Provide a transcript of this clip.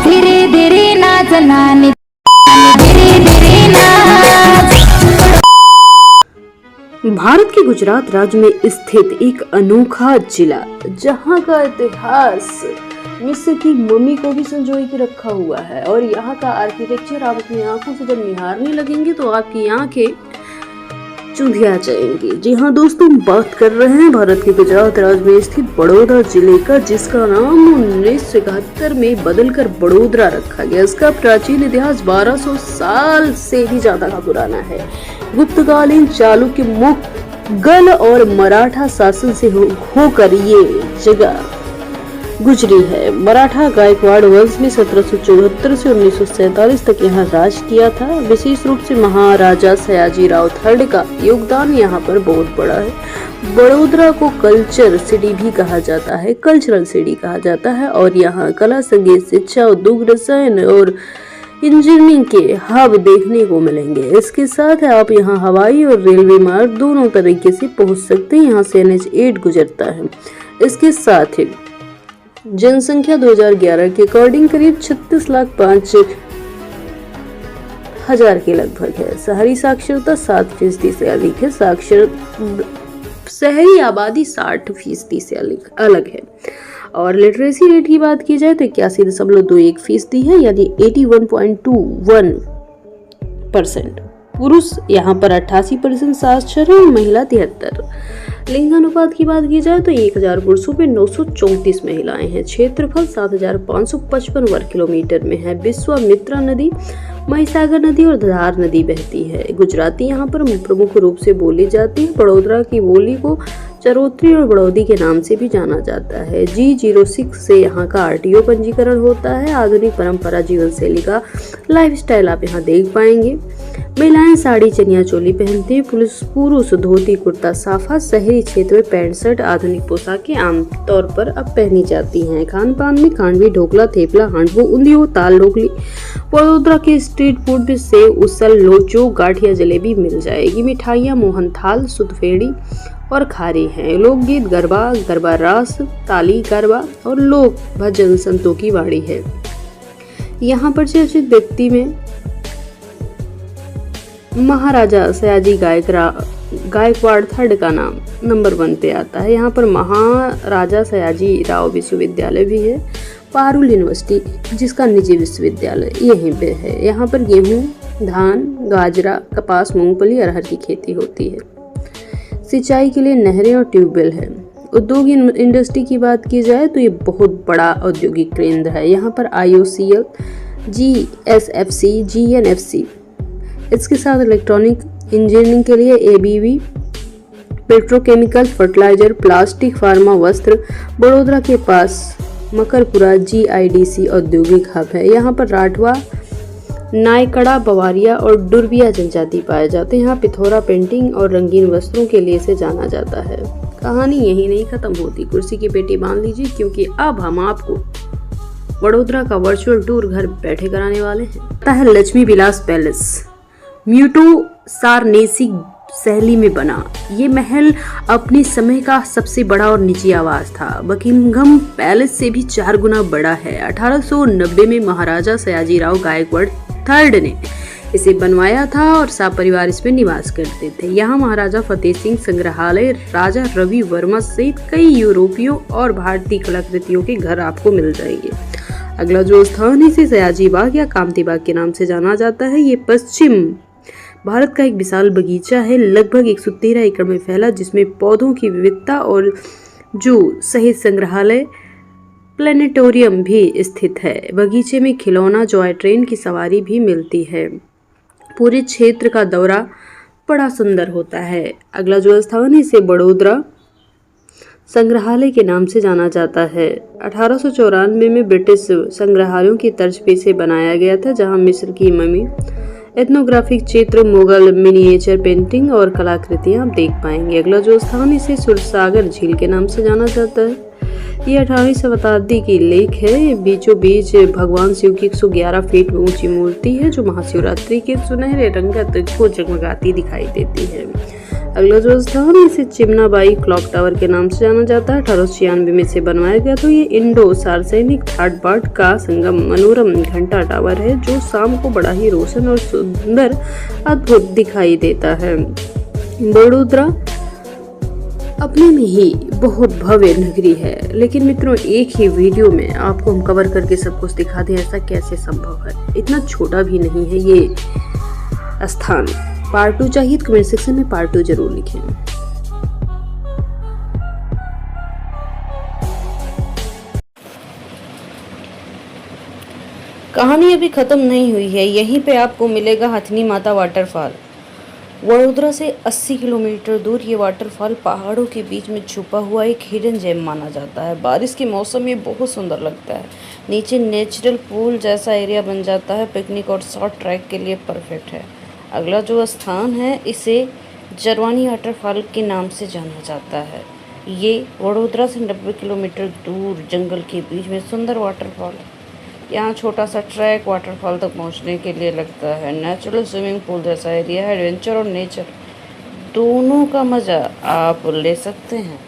धीरे धीरे नाचना धीरे धीरे नाच। भारत के गुजरात राज्य में स्थित एक अनोखा जिला, जहां का इतिहास मिस्र की मम्मी को भी संजोए के रखा हुआ है और यहाँ का आर्किटेक्चर आप अपनी आंखों से जब निहारने लगेंगे तो आपकी आंखें चुंधिया जाएंगी। जी हाँ दोस्तों, बात कर रहे हैं भारत के गुजरात राज्य में स्थित बड़ौदा जिले का, जिसका नाम 1971 में बदलकर बड़ोदरा रखा गया। इसका प्राचीन इतिहास 1200 साल से भी ज्यादा का पुराना है। गुप्तकालीन चालुक्य, मुगल और मराठा शासन से होकर ये जगह गुजरी है। मराठा गायकवाड़ वंश ने 1774 से 1947 तक यहाँ राज किया था। विशेष रूप से महाराजा सयाजी राव थर्ड का योगदान यहाँ पर बहुत बड़ा है। बड़ोदरा को कल्चर सिटी भी कहा जाता है, कल्चरल सिटी कहा जाता है और यहाँ कला, संगीत, शिक्षा, उद्योग, रसायन और इंजीनियरिंग के हब देखने को मिलेंगे। इसके साथ आप यहाँ हवाई और रेलवे मार्ग दोनों तरीके से पहुँच सकते हैं। यहाँ से NH8 गुजरता है। इसके साथ ही जनसंख्या 2011 के अकॉर्डिंग करीब 36,05,000 के लगभग है। शहरी साक्षरता 7% से अधिक है। शहरी आबादी 60% से अलग है। और लिटरेसी रेट की बात की जाए तो 81.21% है, यानी 81.21%। पुरुष यहाँ पर 88% साक्षर है और महिला 73। लिंगानुपात की बात की जाए तो 1000 पुरुषों पे 934 महिलाएं हैं। क्षेत्रफल 7555 वर्ग किलोमीटर में है। विश्वामित्रा नदी, महिसागर नदी और धार नदी बहती है। गुजराती यहाँ पर प्रमुख रूप से बोली जाती है। बड़ोदरा की बोली को चरोत्री और बड़ौदी के नाम से भी जाना जाता है। G06 से यहाँ का RTO पंजीकरण होता है। आधुनिक परंपरा जीवन शैली का लाइफस्टाइल आप यहाँ देख पाएंगे। महिलाएं साड़ी, चनिया चोली पहनती हैं। पुरुष धोती, कुर्ता, साफा। शहरी क्षेत्र में पैंट शर्ट आधुनिक पोशाकें आमतौर पर अब पहनी जाती हैं। खान पान में खांडवी, ढोकला, थेपला, हांडवो, उंधियो, ताल ढोकली। बड़ोदरा के स्ट्रीट फूड में सेव, उसल, लोचो, गाठिया, जलेबी मिल जाएगी। मिठाइयाँ मोहन थाल, सुतफेड़ी और खारी हैं। लोकगीत गरबा, गरबा रास, ताली गरबा और लोक भजन संतों की वाड़ी है। यहाँ पर चर्चित व्यक्ति में महाराजा सयाजी गायकवाड़ थर्ड का नाम नंबर 1 पे आता है। यहाँ पर महाराजा सयाजी राव विश्वविद्यालय भी है। पारुल यूनिवर्सिटी, जिसका निजी विश्वविद्यालय यहीं पे है। यहाँ पर गेहूं, धान, गाजरा, कपास, मूंगफली, अरहर की खेती होती है। सिंचाई के लिए नहरें और ट्यूबवेल है। उद्योग इंडस्ट्री की बात की जाए तो ये बहुत बड़ा औद्योगिक केंद्र है। यहाँ पर IOCL, GSFC, GNFC, इसके साथ इलेक्ट्रॉनिक इंजीनियरिंग के लिए ABB, petrochemical, fertiliser, plastic, pharma, वस्त्र। बड़ोदरा के पास मकरपुरा GIDC औद्योगिक हब है। यहाँ पर राठवा, नायकड़ा, बवारिया और डुर्बिया जनजाति पाए जाते हैं। यहाँ पिथौरा पेंटिंग और रंगीन वस्त्रों के लिए से जाना जाता है। कहानी यही नहीं खत्म होती। कुर्सी की पेटी बांध लीजिए, क्योंकि अब हम आपको बड़ोदरा का वर्चुअल टूर घर बैठे कराने वाले हैं। लक्ष्मी विलास पैलेस म्यूटो सारनेसी शैली में बना। ये महल अपने समय का सबसे बड़ा और निजी आवास था। बकिंघम पैलेस से भी 4 गुना बड़ा है। 1890 में महाराजा सयाजी राव गायकवाड़ थर्ड ने इसे बनवाया था और सपरिवार इसमें निवास करते थे। यहाँ महाराजा फतेह सिंह संग्रहालय, राजा रवि वर्मा सहित कई यूरोपीय और भारतीय कलाकृतियों के घर आपको मिल जाएंगे। अगला जो स्थान है इसे सयाजी बाग या कामती बाग के नाम से जाना जाता है। ये पश्चिम भारत का एक विशाल बगीचा है, लगभग 113 एकड़ में फैला, जिसमें पौधों की विविधता और जू सहित संग्रहालय, प्लेनेटोरियम भी स्थित है। बगीचे में खिलौना, जॉय ट्रेन की सवारी भी मिलती है। पूरे क्षेत्र का दौरा बड़ा सुंदर होता है। अगला जो स्थान है इसे बड़ोदरा संग्रहालय के नाम से जाना जाता है। 1894 में ब्रिटिश संग्रहालयों की तर्ज पे इसे बनाया गया था, जहां मिस्र की ममी, एथनोग्राफिक चित्र, मुगल मिनिएचर पेंटिंग और कलाकृतियां आप देख पाएंगे। अगला जो स्थान इसे सुरसागर झील के नाम से जाना जाता है। ये 18वीं शताब्दी की लेक है। बीचों बीच भगवान शिव की 111 फीट ऊंची मूर्ति है, जो महाशिवरात्रि के सुनहरे रंगत को जगमगाती दिखाई देती है। अगला जो स्थान है इसे चिमनाबाई क्लॉक टावर के नाम से जाना जाता है। 1896 में इसे बनवाया गया। तो ये इंडो सार्वजनिक थाटबाट का संगम मनोरम घंटा टावर है जो शाम को बड़ा ही रोशन और सुंदर अद्भुत दिखाई देता है। बड़ोदरा अपने में ही बहुत भव्य नगरी है, लेकिन मित्रों एक ही वीडियो में आपको हम कवर करके सब कुछ दिखा दें, ऐसा कैसे संभव है? इतना छोटा भी नहीं है ये स्थान। पार्ट 2 चाहिए तो कमेंट सेक्शन में पार्ट 2 जरूर लिखें। कहानी अभी खत्म नहीं हुई है। यहीं पे आपको मिलेगा हथनी माता वाटरफॉल। वडोदरा से 80 किलोमीटर दूर ये वाटरफॉल पहाड़ों के बीच में छुपा हुआ एक हिडन जेम माना जाता है। बारिश के मौसम में बहुत सुंदर लगता है। नीचे नेचुरल पूल जैसा एरिया बन जाता है। पिकनिक और शॉर्ट ट्रैक के लिए परफेक्ट है। अगला जो स्थान है इसे जरवानी वाटरफॉल के नाम से जाना जाता है। ये वडोदरा से 90 किलोमीटर दूर जंगल के बीच में सुंदर वाटरफॉल है। यहाँ छोटा सा ट्रैक वाटरफॉल तक पहुँचने के लिए लगता है। नेचुरल स्विमिंग पूल जैसा एरिया है। एडवेंचर और नेचर दोनों का मज़ा आप ले सकते हैं।